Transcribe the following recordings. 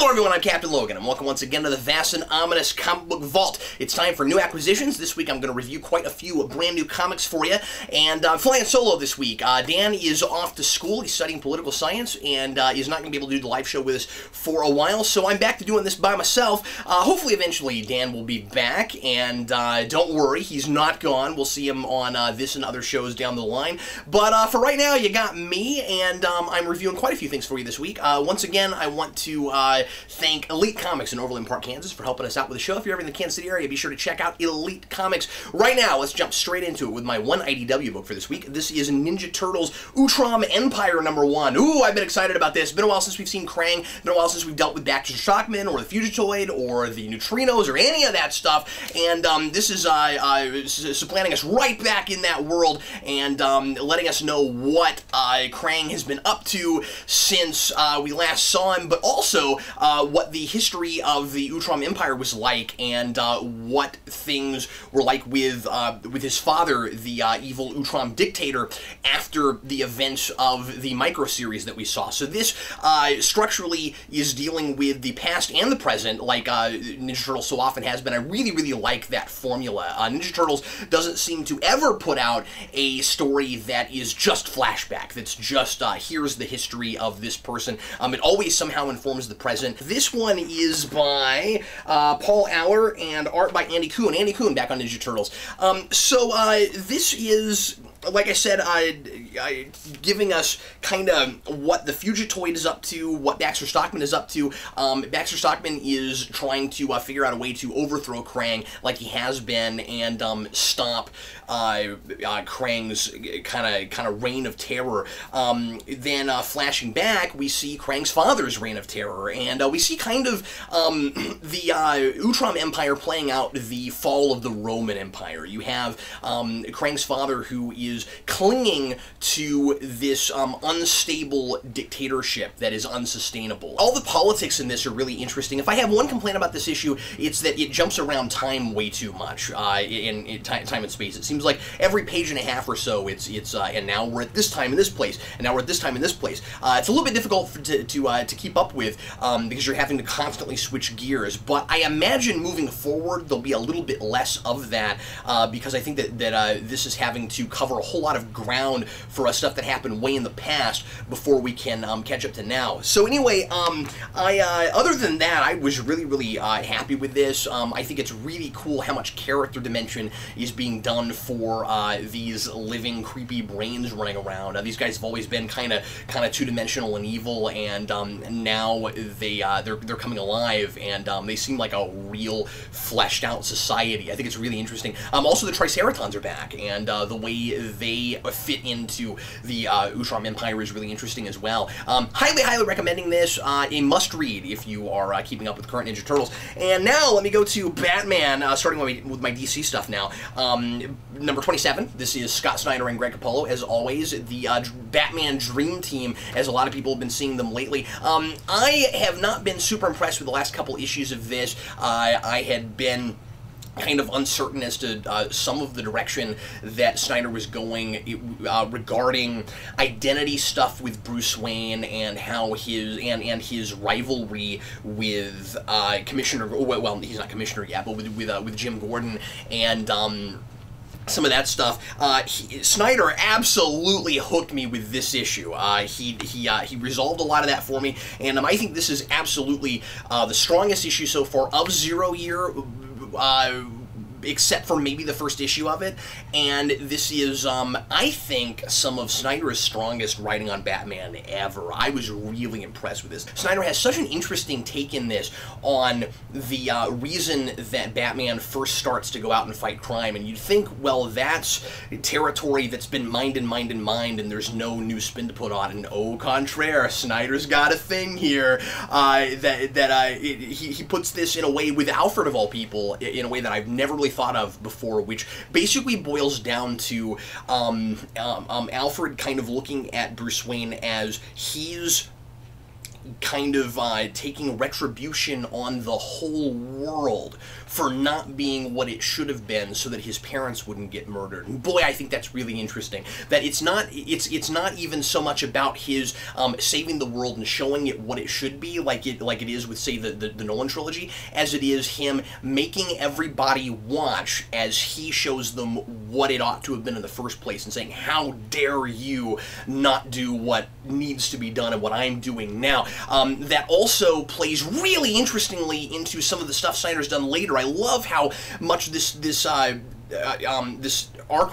Hello everyone, I'm Captain Logan, and welcome once again to the vast and ominous comic book vault. It's time for new acquisitions. This week I'm going to review quite a few brand new comics for you, and I'm flying solo this week. Dan is off to school, he's studying political science, and he's not going to be able to do the live show with us for a while, so I'm back to doing this by myself. Hopefully eventually Dan will be back, and don't worry, he's not gone. We'll see him on this and other shows down the line, but for right now you got me, and I'm reviewing quite a few things for you this week. Once again, I want to thank Elite Comics in Overland Park, Kansas for helping us out with the show. If you're ever in the Kansas City area, be sure to check out Elite Comics. Right now, let's jump straight into it with my one IDW book for this week. This is Ninja Turtles Utrom Empire #1. Ooh, I've been excited about this. It's been a while since we've seen Krang. It's been a while since we've dealt with Baxter Shockman or the Fugitoid or the Neutrinos or any of that stuff. And this is supplanting us right back in that world and letting us know what Krang has been up to since we last saw him, but also what the history of the Utrom Empire was like, and what things were like with his father, the evil Utrom dictator, after the events of the micro-series that we saw. So this structurally is dealing with the past and the present, like Ninja Turtles so often has been. I really, really like that formula. Ninja Turtles doesn't seem to ever put out a story that is just flashback, that's just here's the history of this person. It always somehow informs the present. This one is by Paul Aller and art by Andy Kuhn. Andy Kuhn back on Ninja Turtles. This is, like I said, giving us kind of what the Fugitoid is up to, what Baxter Stockman is up to. Baxter Stockman is trying to figure out a way to overthrow Krang, like he has been, and stop Krang's kind of reign of terror. Then flashing back, we see Krang's father's reign of terror, and we see kind of the Utrom Empire playing out the fall of the Roman Empire. You have Krang's father, who is clinging to this unstable dictatorship that is unsustainable. All the politics in this are really interesting. If I have one complaint about this issue, it's that it jumps around time way too much in time and space. It seems like every page and a half or so, it's and now we're at this time in this place, and now we're at this time in this place. It's a little bit difficult to keep up with because you're having to constantly switch gears. But I imagine moving forward there'll be a little bit less of that because I think that this is having to cover a whole lot of ground for stuff that happened way in the past before we can catch up to now. So anyway, other than that, I was really, really happy with this. I think it's really cool how much character dimension is being done for these living, creepy brains running around. These guys have always been kind of two-dimensional and evil, and now they're coming alive, and they seem like a real fleshed out society. I think it's really interesting. Also, the Triceratons are back, and the way they fit into the Utrom Empire is really interesting as well. Highly, highly recommending this. A must-read if you are keeping up with current Ninja Turtles. And now let me go to Batman, starting with my DC stuff now. Number 27, this is Scott Snyder and Greg Capullo, as always, the Batman Dream Team, as a lot of people have been seeing them lately. I have not been super impressed with the last couple issues of this. I had been kind of uncertain as to some of the direction that Snyder was going regarding identity stuff with Bruce Wayne and how his rivalry with Commissioner, well, he's not Commissioner yet, but with Jim Gordon and some of that stuff. Snyder absolutely hooked me with this issue. He resolved a lot of that for me, and I think this is absolutely the strongest issue so far of Zero Year, except for maybe the first issue of it, and this is, I think, some of Snyder's strongest writing on Batman ever. I was really impressed with this. Snyder has such an interesting take in this on the reason that Batman first starts to go out and fight crime, and you'd think, well, that's territory that's been mined and mined and mined, and there's no new spin to put on, and au contraire, Snyder's got a thing here, he puts this in a way with Alfred, of all people, in a way that I've never really thought of before, which basically boils down to Alfred kind of looking at Bruce Wayne as he's kind of taking retribution on the whole world for not being what it should have been, so that his parents wouldn't get murdered. And boy, I think that's really interesting. That it's not even so much about his saving the world and showing it what it should be, like it is with, say, the Nolan trilogy, as it is him making everybody watch as he shows them what it ought to have been in the first place, and saying, how dare you not do what needs to be done and what I'm doing now. That also plays really interestingly into some of the stuff Snyder's done later. I love how much this arc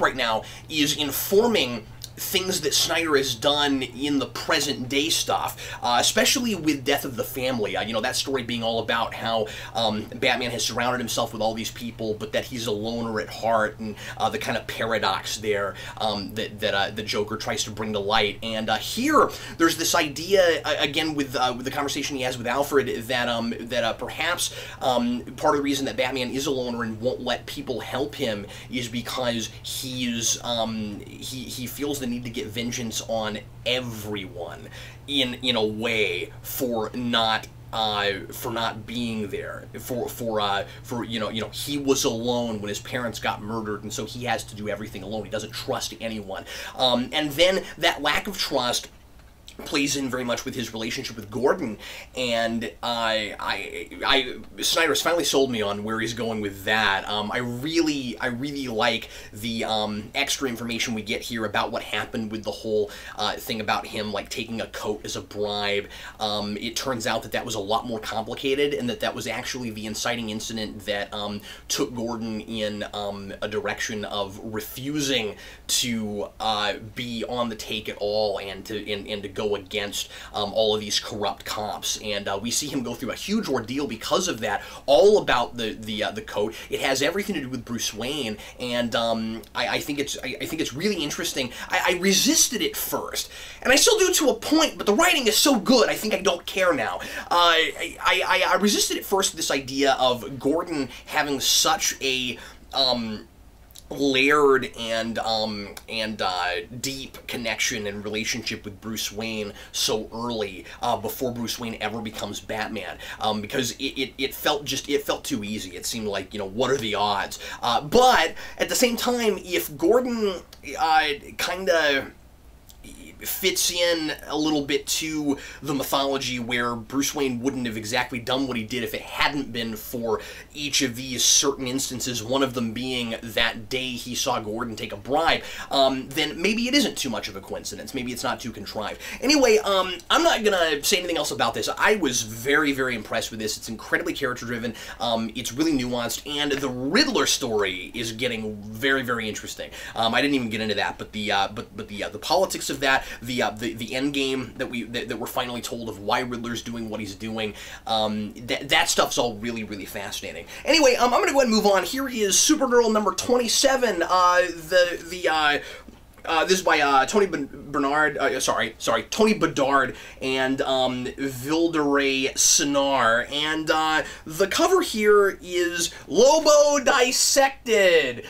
right now is informing things that Snyder has done in the present day stuff, especially with Death of the Family. You know, that story being all about how Batman has surrounded himself with all these people, but that he's a loner at heart, and the kind of paradox there that the Joker tries to bring to light. And here, there's this idea, again, with the conversation he has with Alfred, that perhaps part of the reason that Batman is a loner and won't let people help him is because he feels the need to get vengeance on everyone in a way for not being there, for he was alone when his parents got murdered, and so he has to do everything alone. He doesn't trust anyone, and then that lack of trust plays in very much with his relationship with Gordon, and Snyder's finally sold me on where he's going with that. I really like the extra information we get here about what happened with the whole thing about him, like, taking a coat as a bribe. It turns out that was a lot more complicated, and that was actually the inciting incident that took Gordon in a direction of refusing to be on the take at all, and to go against all of these corrupt cops. And we see him go through a huge ordeal because of that, all about the coat. It has everything to do with Bruce Wayne, and I think it's really interesting. I resisted it first, and I still do to a point, but the writing is so good, I think I don't care now. I resisted at first this idea of Gordon having such a layered and deep connection and relationship with Bruce Wayne so early, before Bruce Wayne ever becomes Batman, because it felt too easy. It seemed like, what are the odds? But at the same time, if Gordon kind of fits in a little bit to the mythology where Bruce Wayne wouldn't have exactly done what he did if it hadn't been for each of these certain instances, one of them being that day he saw Gordon take a bribe, then maybe it isn't too much of a coincidence. Maybe it's not too contrived. Anyway, I'm not gonna say anything else about this. I was very, very impressed with this. It's incredibly character-driven. It's really nuanced, and the Riddler story is getting very, very interesting. I didn't even get into that, but the politics of that, the end game that we're finally told of why Riddler's doing what he's doing, that stuff's all really, really fascinating. Anyway, I'm gonna go ahead and move on. Here is Supergirl number 27. This is by Tony Bedard and Vilderay Sinar, and the cover here is Lobo dissected,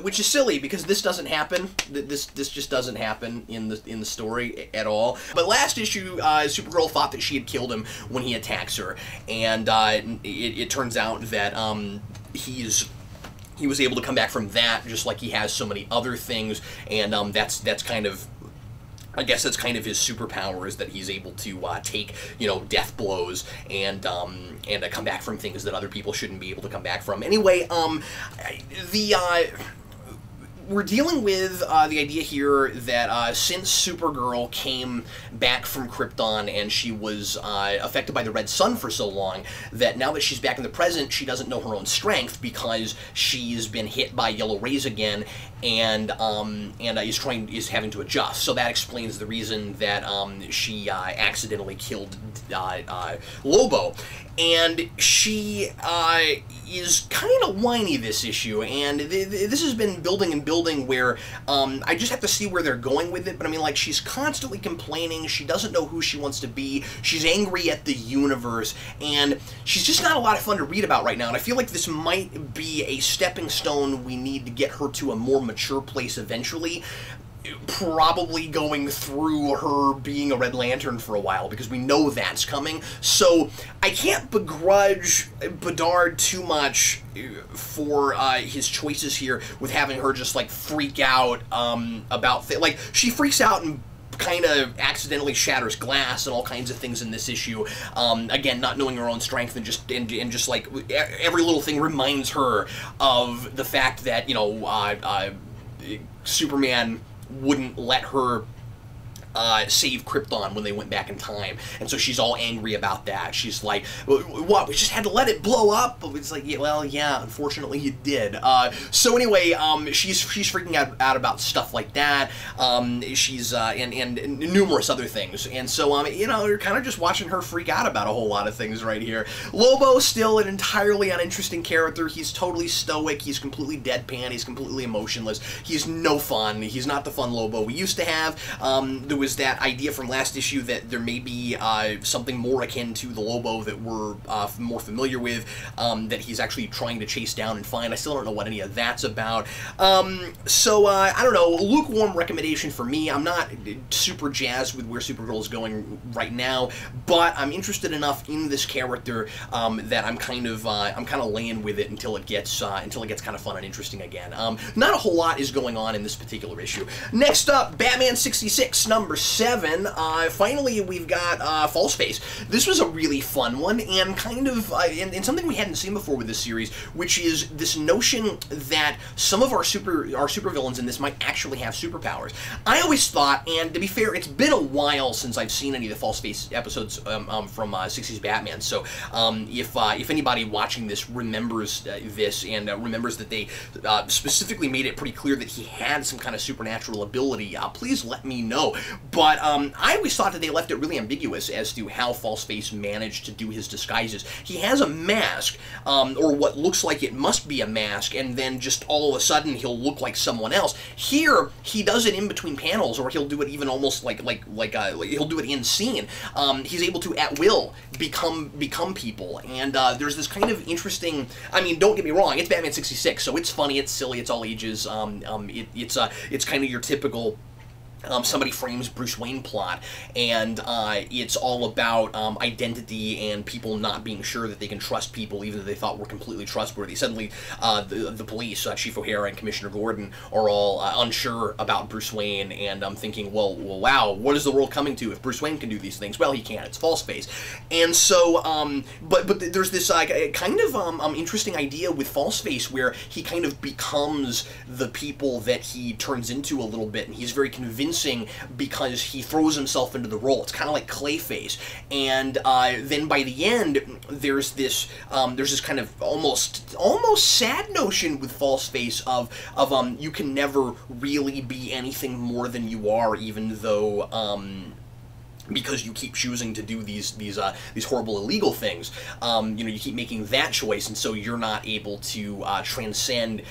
which is silly because this doesn't happen. This just doesn't happen in the story at all. But last issue, Supergirl thought that she had killed him when he attacks her, and it turns out that he was able to come back from that, just like he has so many other things, and that's kind of, I guess that's kind of his superpower, is that he's able to take, death blows and come back from things that other people shouldn't be able to come back from. Anyway, we're dealing with the idea here that since Supergirl came back from Krypton and she was affected by the Red Sun for so long, that now that she's back in the present, she doesn't know her own strength because she's been hit by yellow rays again, and is having to adjust. So that explains the reason that she accidentally killed Lobo. And she is kind of whiny this issue, and this has been building and building where I just have to see where they're going with it, but I mean, like, she's constantly complaining, she doesn't know who she wants to be, she's angry at the universe, and she's just not a lot of fun to read about right now, and I feel like this might be a stepping stone we need to get her to a more mature place eventually. probably going through her being a Red Lantern for a while, because we know that's coming. So I can't begrudge Bedard too much for his choices here with having her just like freak out about like she freaks out and kind of accidentally shatters glass and all kinds of things in this issue. Again, not knowing her own strength and just like every little thing reminds her of the fact that, you know, Superman wouldn't let her save Krypton when they went back in time, and so she's all angry about that. She's like, what, we just had to let it blow up? It's like, yeah, well, yeah, unfortunately you did. So anyway, she's freaking out about stuff like that. She's and numerous other things, and so you know, you're kind of just watching her freak out about a whole lot of things right here. Lobo, still an entirely uninteresting character. He's totally stoic, he's completely deadpan, he's completely emotionless, he's no fun. He's not the fun Lobo we used to have. There was that idea from last issue that there may be something more akin to the Lobo that we're more familiar with, that he's actually trying to chase down and find. I still don't know what any of that's about. So, I don't know, lukewarm recommendation for me. I'm not super jazzed with where Supergirl is going right now, but I'm interested enough in this character that I'm kind of laying with it until it gets kind of fun and interesting again. Not a whole lot is going on in this particular issue. Next up, Batman 66, number 7. Finally, we've got Falseface. This was a really fun one, and kind of and something we hadn't seen before with this series, which is this notion that some of our supervillains in this might actually have superpowers. I always thought, and to be fair, it's been a while since I've seen any of the Falseface episodes from 60s Batman. So if anybody watching this remembers this and remembers that they specifically made it pretty clear that he had some kind of supernatural ability, please let me know. But I always thought that they left it really ambiguous as to how Falseface managed to do his disguises. He has a mask, or what looks like it must be a mask, and then just all of a sudden he'll look like someone else. Here, he does it in between panels, or he'll do it even almost like he'll do it in scene. He's able to, at will, become people, and there's this kind of interesting, I mean, don't get me wrong, it's Batman 66, so it's funny, it's silly, it's all ages, it's kind of your typical somebody frames Bruce Wayne plot, and it's all about identity and people not being sure that they can trust people even though they thought were completely trustworthy. Suddenly, the police, Chief O'Hara and Commissioner Gordon, are all unsure about Bruce Wayne, and I'm thinking, well, wow, what is the world coming to if Bruce Wayne can do these things? Well, he can't. It's Falseface. And so, but there's this kind of interesting idea with Falseface where he kind of becomes the people that he turns into a little bit, and he's very convincing because he throws himself into the role. It's kind of like Clayface, and then by the end, there's this kind of almost sad notion with Falseface of you can never really be anything more than you are, even though because you keep choosing to do these horrible illegal things. You know, you keep making that choice, and so you're not able to transcend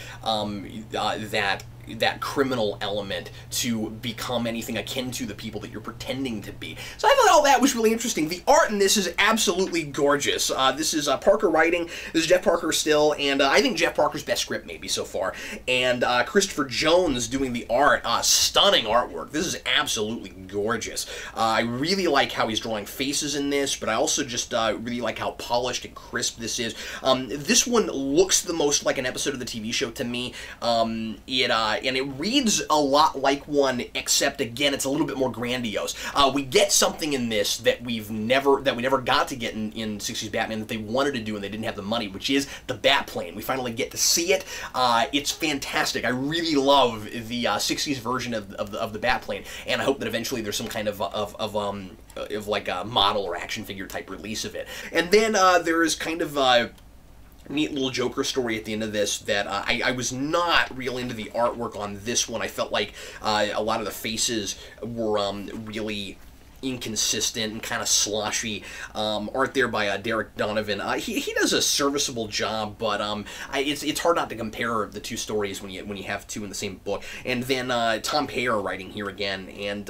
that criminal element to become anything akin to the people that you're pretending to be. So I thought all that was really interesting. The art in this is absolutely gorgeous. This is Parker writing. This is Jeff Parker still, and I think Jeff Parker's best script maybe so far. And Christopher Jones doing the art. Stunning artwork. This is absolutely gorgeous. I really like how he's drawing faces in this, but I also just really like how polished and crisp this is. This one looks the most like an episode of the TV show to me. And it reads a lot like one, except again, it's a little bit more grandiose. We get something in this that we never got to get in 60s Batman that they wanted to do and they didn't have the money, which is the Batplane. We finally get to see it. It's fantastic. I really love the 60s version of the Batplane, and I hope that eventually there's some kind of like a model or action figure type release of it. And then there is kind of neat little Joker story at the end of this that I was not real into the artwork on this one. I felt like a lot of the faces were really inconsistent and kind of sloshy. Art there by Derek Donovan. He does a serviceable job, but it's hard not to compare the two stories when you have two in the same book. And then Tom Payer writing here again, and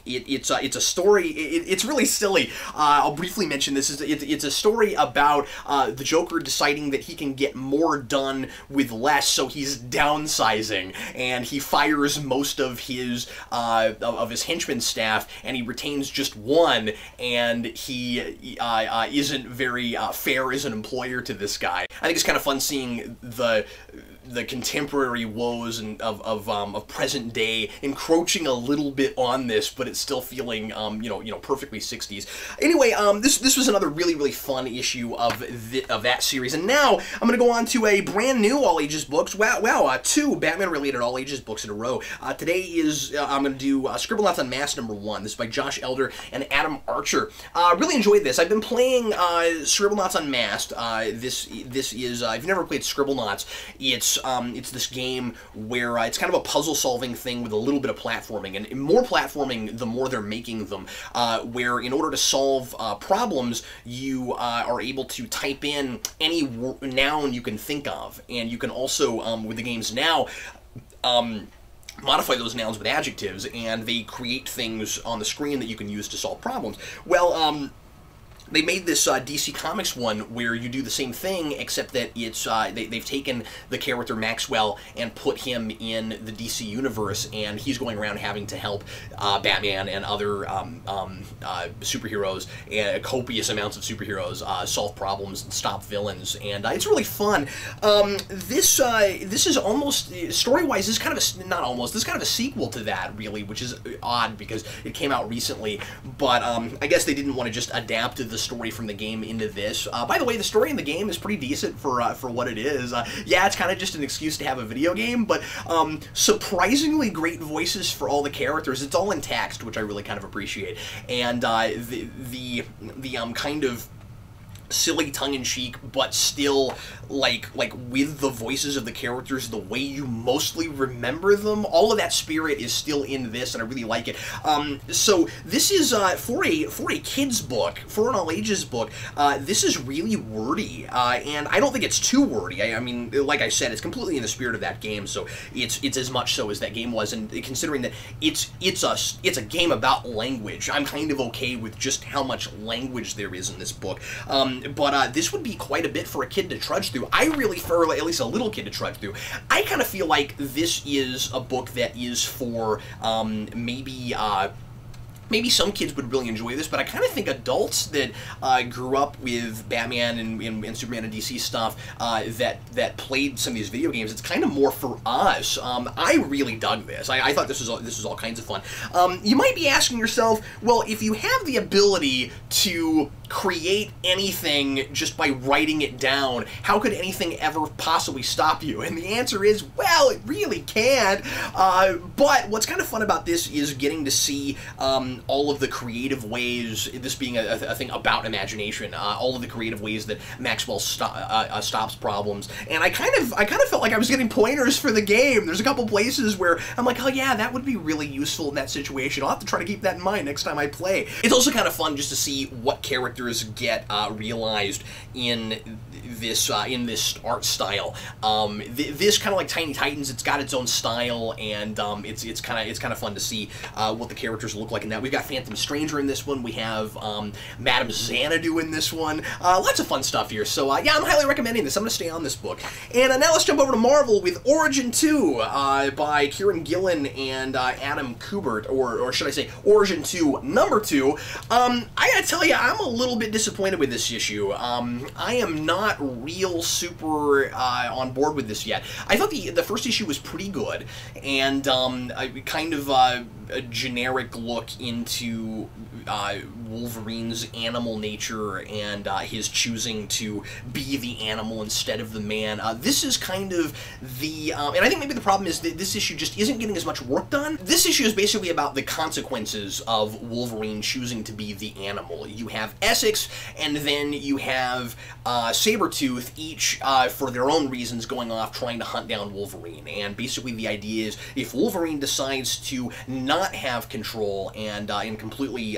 it's a story. It's really silly. I'll briefly mention this. It's a story about the Joker deciding that he can get more done with less, so he's downsizing, and he fires most of his henchman staff, and he retains just one, and he isn't very fair as an employer to this guy. I think it's kind of fun seeing the contemporary woes and of present day encroaching a little bit on this, but it's still feeling perfectly 60s. Anyway, this was another really fun issue of that series, and now I'm gonna go on to a brand new all ages books. Wow, two Batman related all ages books in a row. Today is I'm gonna do Scribblenauts Unmasked #1. This is by Josh Elder and Adam Archer. Really enjoyed this. I've been playing Scribblenauts Unmasked. This is if you've never played Scribblenauts, it's this game where it's kind of a puzzle-solving thing with a little bit of platforming, and more platforming the more they're making them, where in order to solve problems, you are able to type in any noun you can think of, and you can also, with the games now, modify those nouns with adjectives, and they create things on the screen that you can use to solve problems. Well, they made this DC Comics one where you do the same thing, except that it's they've taken the character Maxwell and put him in the DC universe, and he's going around having to help Batman and other superheroes, copious amounts of superheroes, solve problems and stop villains, and it's really fun. This is almost, story-wise, this is kind of this is kind of a sequel to that, really, which is odd because it came out recently, but I guess they didn't want to just adapt the story from the game into this. By the way, the story in the game is pretty decent for what it is. Yeah, it's kind of just an excuse to have a video game, but surprisingly great voices for all the characters. It's all in text, which I really kind of appreciate, and the kind of silly tongue-in-cheek, but still like with the voices of the characters the way you mostly remember them. All of that spirit is still in this, and I really like it. So this is for a kids book, for an all ages book. This is really wordy, and I don't think it's too wordy. I mean, like I said, it's completely in the spirit of that game, so it's as much so as that game was. And considering that it's a game about language, I'm kind of okay with just how much language there is in this book. But this would be quite a bit for a kid to trudge through. I really, for at least a little kid to trudge through. I kind of feel like this is a book that is for maybe some kids would really enjoy this, but I kind of think adults that grew up with Batman and Superman and DC stuff, that played some of these video games, it's kind of more for us. I really dug this. I thought this was all kinds of fun. You might be asking yourself, well, if you have the ability to create anything just by writing it down, how could anything ever possibly stop you? And the answer is, well, it really can. But what's kind of fun about this is getting to see all of the creative ways, this being a thing about imagination, all of the creative ways that Maxwell stops problems. And I kind of felt like I was getting pointers for the game. There's a couple places where I'm like, oh yeah, that would be really useful in that situation. I'll have to try to keep that in mind next time I play. It's also kind of fun just to see what characters get realized in this art style. This kind of like Tiny Titans, it's got its own style, and it's kind of fun to see what the characters look like in that. We've got Phantom Stranger in this one. We have Madame Xanadu in this one. Lots of fun stuff here. So yeah, I'm highly recommending this. I'm going to stay on this book. And now let's jump over to Marvel with Origin 2 by Kieran Gillen and Adam Kubert, or should I say Origin 2 #2. I gotta tell you, I'm a little bit disappointed with this issue. I am not real super on board with this yet. I thought the first issue was pretty good, and kind of a generic look into Wolverine's animal nature and his choosing to be the animal instead of the man. This is kind of the, and I think maybe the problem is that this issue just isn't getting as much work done. This issue is basically about the consequences of Wolverine choosing to be the animal. You have Essex, and then you have Sabretooth, each for their own reasons going off trying to hunt down Wolverine. And basically the idea is, if Wolverine decides to not not have control and completely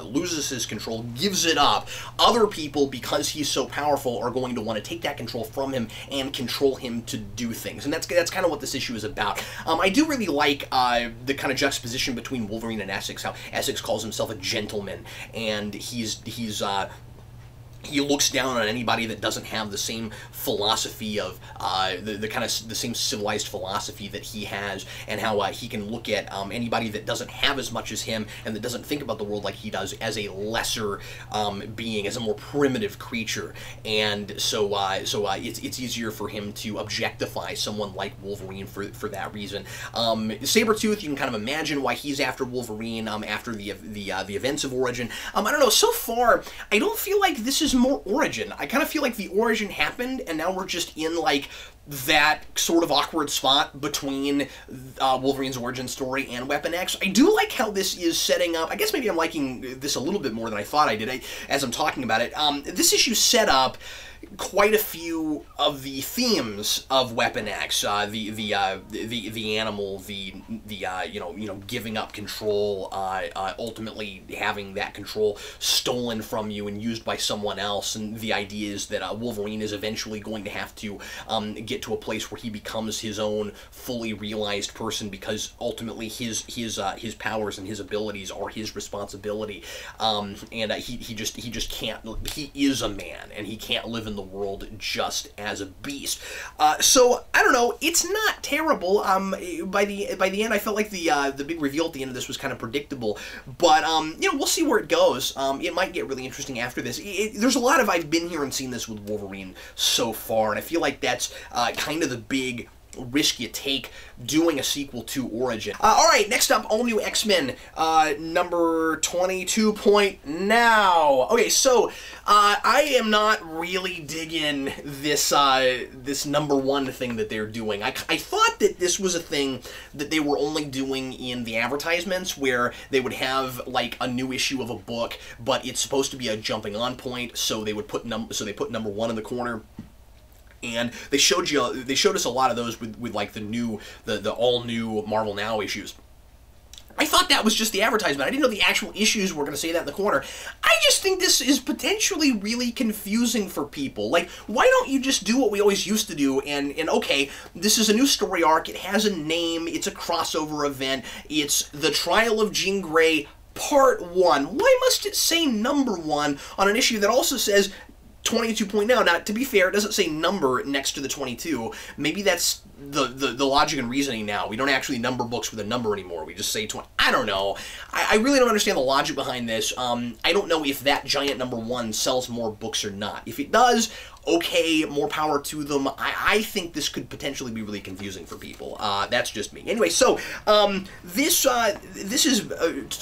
loses his control, gives it up, other people, because he's so powerful, are going to want to take that control from him and control him to do things. And that's kind of what this issue is about. I do really like the kind of juxtaposition between Wolverine and Essex, how Essex calls himself a gentleman, and he looks down on anybody that doesn't have the same philosophy of the same civilized philosophy that he has, and how he can look at anybody that doesn't have as much as him and that doesn't think about the world like he does as a lesser being, as a more primitive creature. And so it's easier for him to objectify someone like Wolverine for that reason. Sabretooth, you can kind of imagine why he's after Wolverine after the events of Origin. I don't know. So far, I don't feel like this is more Origin. I kind of feel like the Origin happened, and now we're just in, like, that sort of awkward spot between Wolverine's origin story and Weapon X. I do like how this is setting up. I guess maybe I'm liking this a little bit more than I thought I did as I'm talking about it. This issue set up quite a few of the themes of Weapon X, the animal, the giving up control, ultimately having that control stolen from you and used by someone else, and the idea is that Wolverine is eventually going to have to get to a place where he becomes his own fully realized person, because ultimately his powers and his abilities are his responsibility, and he just can't. He is a man, and he can't live in the world just as a beast. So I don't know. It's not terrible. By the end, I felt like the big reveal at the end of this was kind of predictable. But we'll see where it goes. It might get really interesting after this. There's a lot of I've been here and seen this with Wolverine so far, and I feel like that's kind of the big risk you take doing a sequel to Origin. Alright, next up, all new X-Men, number 22 now. Okay, so, I am not really digging this, this number one thing that they're doing. I thought that this was a thing that they were only doing in the advertisements, where they would have, like, a new issue of a book, but it's supposed to be a jumping on point, so they would put they put number one in the corner. And they showed us a lot of those with like the all new Marvel Now issues. I thought that was just the advertisement. I didn't know the actual issues were going to say that in the corner. I just think this is potentially really confusing for people. Like, why don't you just do what we always used to do, and okay, this is a new story arc, it has a name, it's a crossover event, it's The Trial of Jean Grey Part 1. Why must it say number 1 on an issue that also says 22 now? Now, to be fair, it doesn't say number next to the 22. Maybe that's the logic and reasoning now. We don't actually number books with a number anymore. We just say 20. I don't know. I really don't understand the logic behind this. I don't know if that giant number 1 sells more books or not. If it does, okay, more power to them. I think this could potentially be really confusing for people. That's just me. Anyway, so this is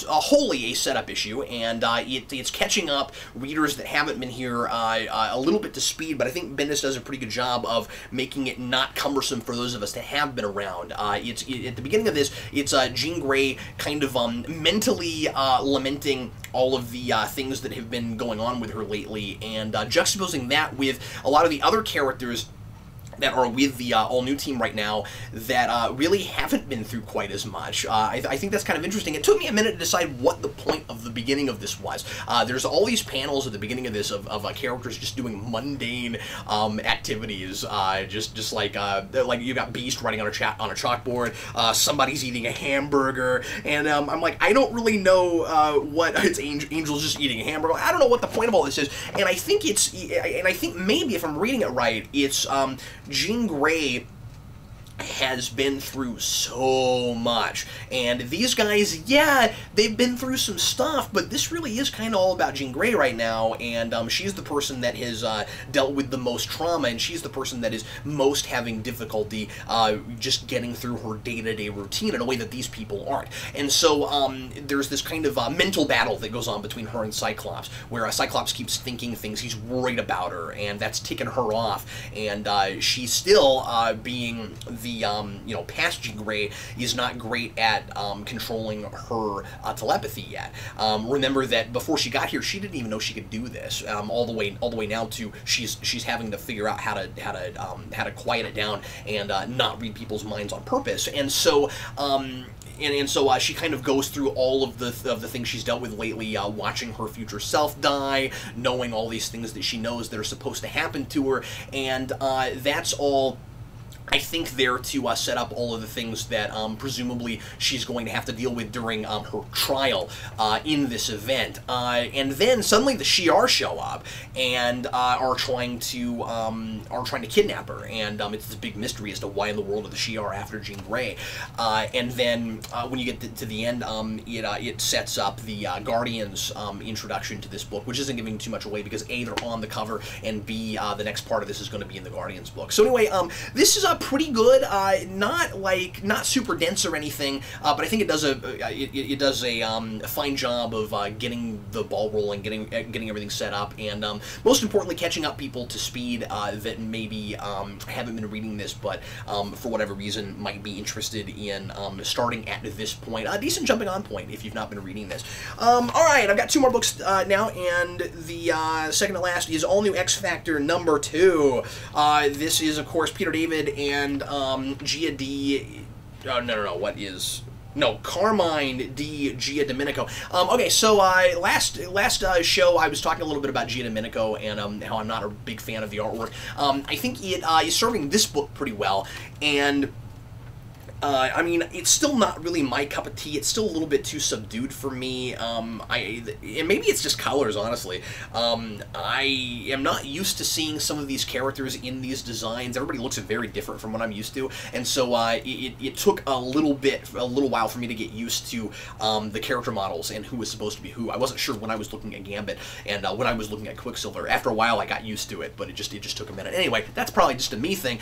wholly a setup issue, and it's catching up readers that haven't been here a little bit to speed, but I think Bendis does a pretty good job of making it not cumbersome for those of us that have been around. At the beginning of this, it's Jean Grey kind of mentally lamenting all of the things that have been going on with her lately, and juxtaposing that with a lot of the other characters that are with the all-new team right now that really haven't been through quite as much. I think that's kind of interesting. It took me a minute to decide what the point of the beginning of this was. There's all these panels at the beginning of this of characters just doing mundane activities, just like you got Beast writing on a chalkboard, somebody's eating a hamburger, and I'm like, I don't really know what it's Angel's just eating a hamburger. I don't know what the point of all this is, and I think maybe if I'm reading it right, it's Jean Grey has been through so much, and these guys, yeah, they've been through some stuff, but this really is kind of all about Jean Grey right now, and she's the person that has dealt with the most trauma, and she's the person that is most having difficulty just getting through her day-to-day routine in a way that these people aren't. And so there's this kind of mental battle that goes on between her and Cyclops, where Cyclops keeps thinking things, he's worried about her, and that's ticking her off, and she's still being the past Jean Grey is not great at controlling her telepathy yet. Remember that before she got here, she didn't even know she could do this. All the way now to she's having to figure out how to quiet it down and not read people's minds on purpose. And so and so she kind of goes through all of the things she's dealt with lately, watching her future self die, knowing all these things that she knows that are supposed to happen to her, and that's all, I think, there to set up all of the things that presumably she's going to have to deal with during her trial in this event. And then suddenly the Shi'ar show up and are trying to kidnap her, and it's this big mystery as to why in the world are the Shi'ar after Jean Grey. And then when you get to the end, it sets up the Guardians introduction to this book, which isn't giving too much away because A, they're on the cover, and B, the next part of this is going to be in the Guardians book. So anyway, this is pretty good, not super dense or anything, but I think it does a fine job of getting the ball rolling, getting everything set up, and most importantly, catching up people to speed that maybe haven't been reading this, but for whatever reason might be interested in starting at this point. A decent jumping on point if you've not been reading this. All right, I've got 2 more books now, and the second to last is All New X Factor #2. This is, of course, Peter David and Gia D. Carmine D. Gia Domenico. Okay, so last show I was talking a little bit about Gia Domenico and how I'm not a big fan of the artwork. I think it is serving this book pretty well, and I mean, it's still not really my cup of tea. It's still a little bit too subdued for me. And maybe it's just colors, honestly. I am not used to seeing some of these characters in these designs. Everybody looks very different from what I'm used to, and so it took a little while for me to get used to the character models and who was supposed to be who. I wasn't sure when I was looking at Gambit and when I was looking at Quicksilver. After a while, I got used to it, but it just took a minute. Anyway, that's probably just a me thing.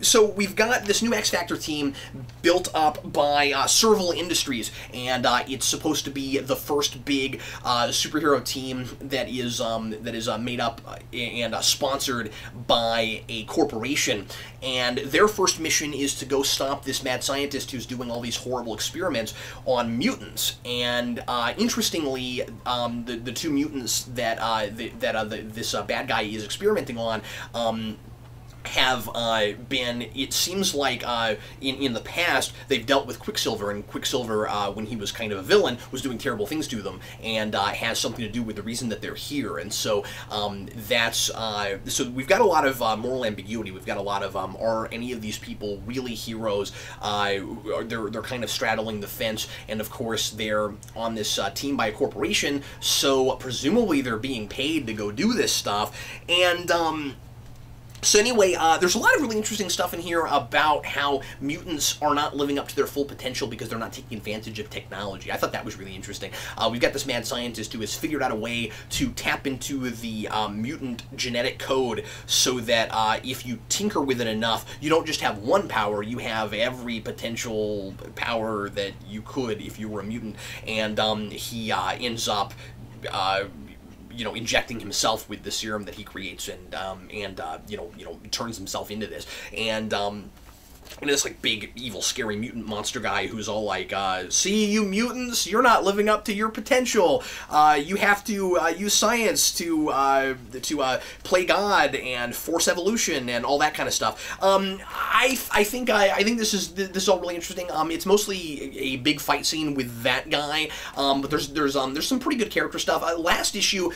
So we've got this new X Factor team built up by Serval Industries, and it's supposed to be the first big superhero team that is made up and sponsored by a corporation. And their first mission is to go stop this mad scientist who's doing all these horrible experiments on mutants. And interestingly, the 2 mutants that this bad guy is experimenting on have been, it seems like in the past, they've dealt with Quicksilver, and Quicksilver, when he was kind of a villain, was doing terrible things to them, and has something to do with the reason that they're here. And so so we've got a lot of moral ambiguity. We've got a lot of, are any of these people really heroes? They're kind of straddling the fence, and of course they're on this team by a corporation, so presumably they're being paid to go do this stuff. And so anyway, there's a lot of really interesting stuff in here about how mutants are not living up to their full potential because they're not taking advantage of technology. I thought that was really interesting. We've got this mad scientist who has figured out a way to tap into the mutant genetic code so that if you tinker with it enough, you don't just have one power, you have every potential power that you could if you were a mutant. And he ends up injecting himself with the serum that he creates, and turns himself into this, and this like big evil scary mutant monster guy who's all like, see, you mutants, you're not living up to your potential, you have to use science to play God and force evolution and all that kind of stuff. I think this is all really interesting. It's mostly a big fight scene with that guy, but there's some pretty good character stuff. Last issue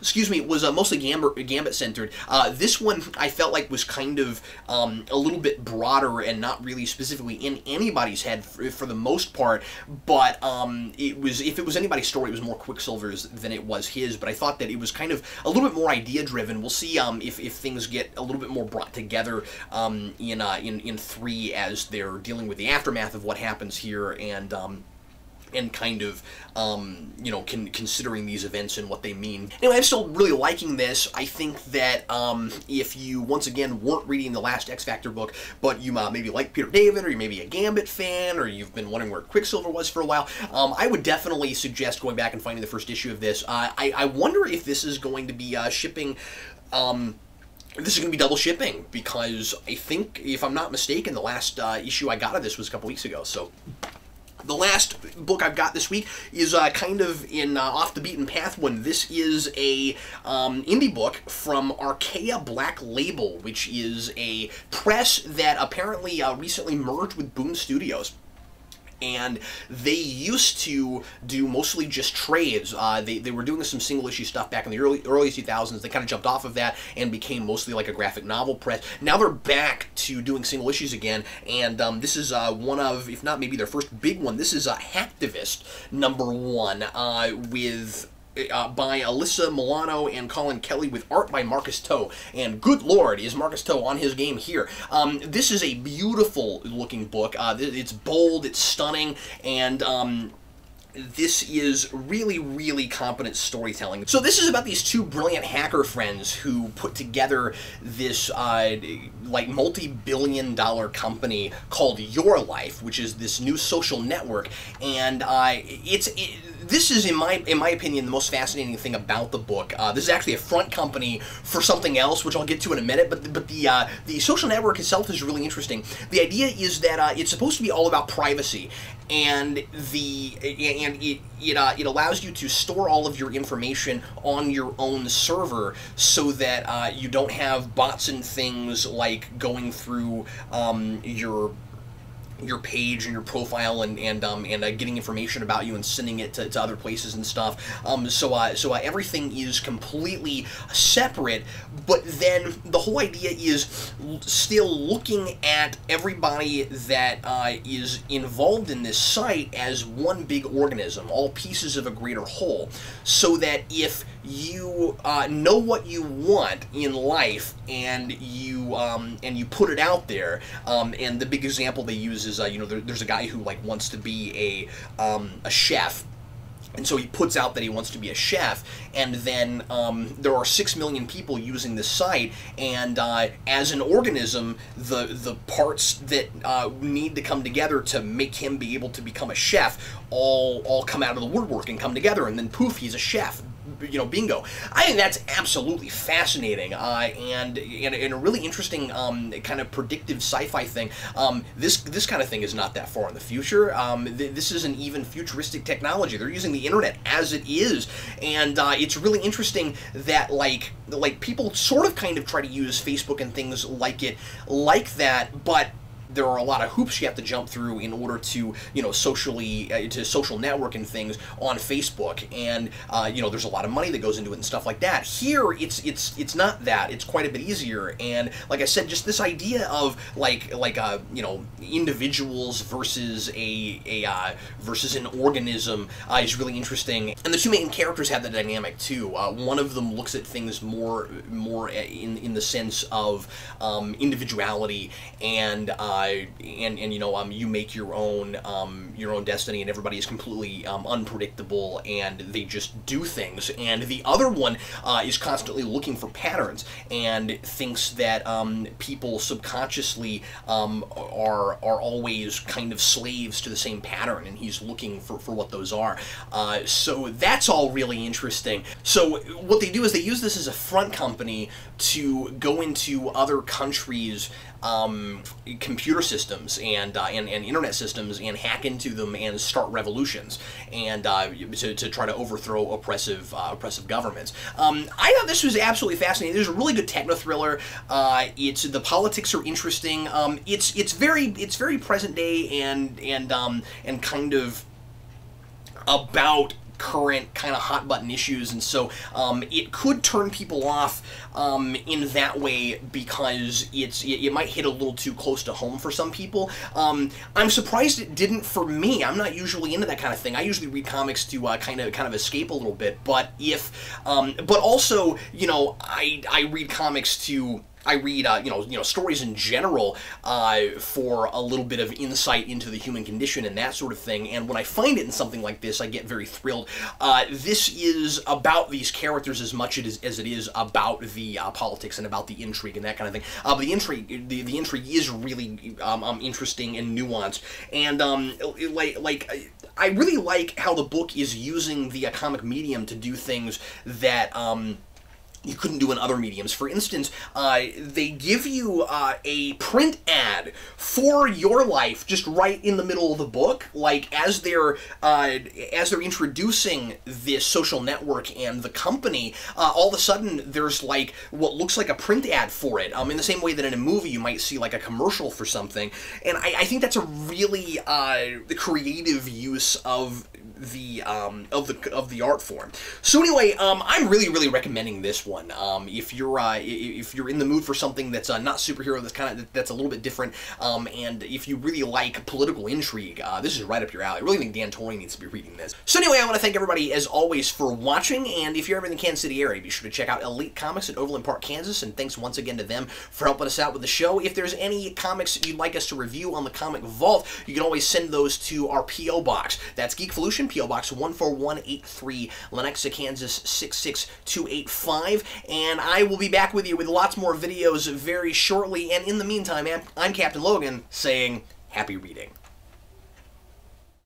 excuse me, was mostly Gambit centered. This one I felt like was kind of a little bit broader and not really specifically in anybody's head for the most part, but if it was anybody's story, it was more Quicksilver's than it was his, but I thought that it was kind of a little bit more idea-driven. We'll see if things get a little bit more brought together in 3 as they're dealing with the aftermath of what happens here, and kind of, considering these events and what they mean. Anyway, I'm still really liking this. I think that if you, once again, weren't reading the last X Factor book, but you maybe like Peter David, or you may be a Gambit fan, or you've been wondering where Quicksilver was for a while, I would definitely suggest going back and finding the first issue of this. I wonder if this is going to be shipping... This is going to be double shipping, because I think, if I'm not mistaken, the last issue I got of this was a couple weeks ago, so... The last book I've got this week is kind of in off the beaten path one. This is a indie book from Archaea Black Label, which is a press that apparently recently merged with Boom Studios. And they used to do mostly just trades. They were doing some single issue stuff back in the early 2000s. They kind of jumped off of that and became mostly like a graphic novel press. Now they're back to doing single issues again, and this is one of, if not maybe their first big one. This is Hacktivist #1 with by Alyssa Milano and Colin Kelly, with art by Marcus Toe. And good lord, is Marcus Toe on his game here. This is a beautiful looking book. It's bold, it's stunning, and this is really, really competent storytelling. So this is about these two brilliant hacker friends who put together this like multi-billion-dollar company called Your Life, which is this new social network. And this is, in my opinion, the most fascinating thing about the book. This is actually a front company for something else, which I'll get to in a minute. But the social network itself is really interesting. The idea is that it's supposed to be all about privacy, and it allows you to store all of your information on your own server, so that you don't have bots and things like going through your page and your profile and getting information about you and sending it to other places and stuff. So everything is completely separate, but then the whole idea is still looking at everybody that is involved in this site as one big organism, all pieces of a greater whole, so that if you know what you want in life and you put it out there, and the big example they use is there's a guy who like wants to be a chef. And so he puts out that he wants to be a chef, and then there are 6 million people using this site, and as an organism, the parts that need to come together to make him be able to become a chef all come out of the woodwork and come together, and then poof, he's a chef. Bingo. I think that's absolutely fascinating, and a really interesting kind of predictive sci-fi thing. This kind of thing is not that far in the future. This is an even futuristic technology. They're using the internet as it is, and it's really interesting that like people sort of kind of try to use Facebook and things like that, but there are a lot of hoops you have to jump through in order to, socially, to social network and things on Facebook, and there's a lot of money that goes into it and stuff like that. Here, it's not that. It's quite a bit easier, and like I said, just this idea of individuals versus versus an organism is really interesting, and the two main characters have the dynamic too. One of them looks at things more in the sense of individuality and you make your own destiny, and everybody is completely unpredictable, and they just do things. And the other one is constantly looking for patterns and thinks that people subconsciously are always kind of slaves to the same pattern, and he's looking for what those are. So that's all really interesting. So what they do is they use this as a front company to go into other countries' computer systems and internet systems and hack into them and start revolutions and to try to overthrow oppressive governments. I thought this was absolutely fascinating. There's a really good techno thriller. The politics are interesting. It's very present day and kind of about current kind of hot button issues, and so it could turn people off in that way because it might hit a little too close to home for some people. I'm surprised it didn't for me. I'm not usually into that kind of thing. I usually read comics to kind of escape a little bit, but also I read comics to. I read, stories in general for a little bit of insight into the human condition and that sort of thing. And when I find it in something like this, I get very thrilled. This is about these characters as much as it is about the politics and about the intrigue and that kind of thing. But the intrigue is really interesting and nuanced. And I really like how the book is using the comic medium to do things that you couldn't do in other mediums. For instance, they give you a print ad for your life just right in the middle of the book, like as they're introducing this social network and the company. All of a sudden, there's like what looks like a print ad for it. In the same way that in a movie you might see like a commercial for something, and I think that's a really creative use of the art form. So anyway, I'm really recommending this one. If you're in the mood for something that's not superhero, that's a little bit different, and if you really like political intrigue, this is right up your alley. I really think Dan Torrey needs to be reading this. So anyway, I want to thank everybody as always for watching, and if you're ever in the Kansas City area, be sure to check out Elite Comics at Overland Park, Kansas, and thanks once again to them for helping us out with the show. If there's any comics you'd like us to review on the Comic Vault, you can always send those to our P.O. Box. That's Geekvolution, P.O. Box 14183, Lenexa, Kansas 66285, and I will be back with you with lots more videos very shortly, and in the meantime, I'm Captain Logan saying happy reading.